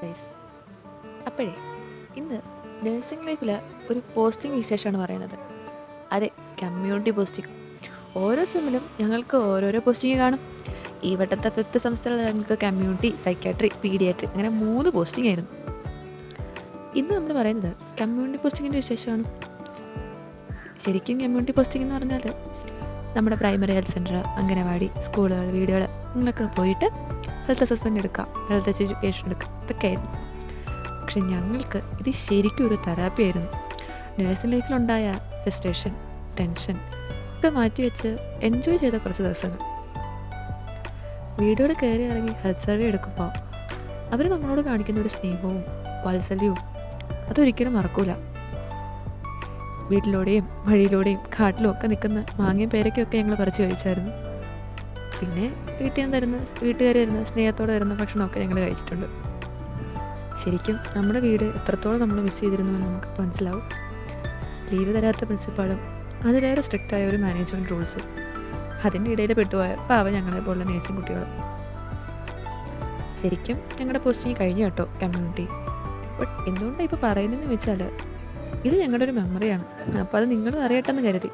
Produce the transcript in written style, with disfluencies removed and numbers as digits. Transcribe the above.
Guys, അപ്പോഴേ ഇന്ന് nursing ലൈഫിൽ ഒരു പോസ്റ്റിംഗ് വിശേഷമാണ് പറയുന്നത്. അതെ, കമ്മ്യൂണിറ്റി പോസ്റ്റിംഗ്. ഓരോ സെമ്മിലും ഞങ്ങൾക്ക് ഓരോരോ പോസ്റ്റിംഗ് കാണും. ഈ വട്ടത്തെ 5th സെമസ്റ്ററിൽ ഞങ്ങൾക്ക് കമ്മ്യൂണിറ്റി, സൈക്കാട്രി, പീഡിയാട്രി അങ്ങനെ 3 പോസ്റ്റിംഗ് ആയിരുന്നു. ഇന്ന് നമ്മൾ പറയുന്നത് കമ്മ്യൂണിറ്റി പോസ്റ്റിങ്ങിൻ്റെ വിശേഷമാണ്. ശരിക്കും കമ്മ്യൂണിറ്റി പോസ്റ്റിംഗ് എന്ന് പറഞ്ഞാൽ നമ്മുടെ പ്രൈമറി ഹെൽത്ത് സെൻറ്റർ, അംഗനവാടി, സ്കൂളുകൾ, വീടുകൾ നിങ്ങളൊക്കെ പോയിട്ട് ഹെൽത്ത് അസസ്മെൻറ്റ് എടുക്കാം, ഹെൽത്ത് എഡ്യൂക്കേഷൻ എടുക്കാം, ഇതൊക്കെ ആയിരുന്നു. പക്ഷെ ഞങ്ങൾക്ക് ഇത് ശരിക്കും ഒരു തെറാപ്പി ആയിരുന്നു. നേഴ്സിംഗ് ലൈഫിലുണ്ടായ ഫ്രസ്ട്രേഷൻ, ടെൻഷൻ ഒക്കെ മാറ്റിവെച്ച് എൻജോയ് ചെയ്ത കുറച്ച് ദിവസങ്ങൾ. വീടുകളിൽ കയറി ഇറങ്ങി ഹെൽത്ത് സർവേ എടുക്കുമ്പോൾ അവർ നമ്മളോട് കാണിക്കുന്ന ഒരു സ്നേഹവും വാത്സല്യവും അതൊരിക്കലും മറക്കൂല. വീട്ടിലൂടെയും വഴിയിലൂടെയും കാട്ടിലും ഒക്കെ നിൽക്കുന്ന മാങ്ങയും പേരയ്ക്കൊക്കെ ഞങ്ങൾ പറിച്ച് കഴിച്ചായിരുന്നു. പിന്നെ വീട്ടുകാർ തരുന്ന സ്നേഹത്തോടെ വരുന്ന ഭക്ഷണമൊക്കെ ഞങ്ങൾ കഴിച്ചിട്ടുണ്ട്. ശരിക്കും നമ്മുടെ വീട് എത്രത്തോളം നമ്മൾ മിസ് ചെയ്തിരുന്നു എന്ന് നമുക്ക് മനസ്സിലാവും. ലീവ് തരാത്ത പ്രിൻസിപ്പാളും അതിലേറെ സ്ട്രിക്റ്റായ ഒരു മാനേജ്മെൻറ്റ് റൂൾസും അതിൻ്റെ ഇടയിൽ പെട്ടുപോയ പാവം ഞങ്ങളെ പോലുള്ള നേഴ്സിംഗ് കുട്ടികളും. ശരിക്കും ഞങ്ങളുടെ പോസ്റ്റിംഗ് കഴിഞ്ഞു കേട്ടോ കമ്മ്യൂണിറ്റി. ബട്ട് എന്തുകൊണ്ടാണ് ഇപ്പോൾ പറയുന്നതെന്ന് വെച്ചാൽ ഇത് ഞങ്ങളുടെ ഒരു മെമ്മറിയാണ്. അപ്പോൾ അത് നിങ്ങളും അറിയട്ടെന്ന് കരുതി.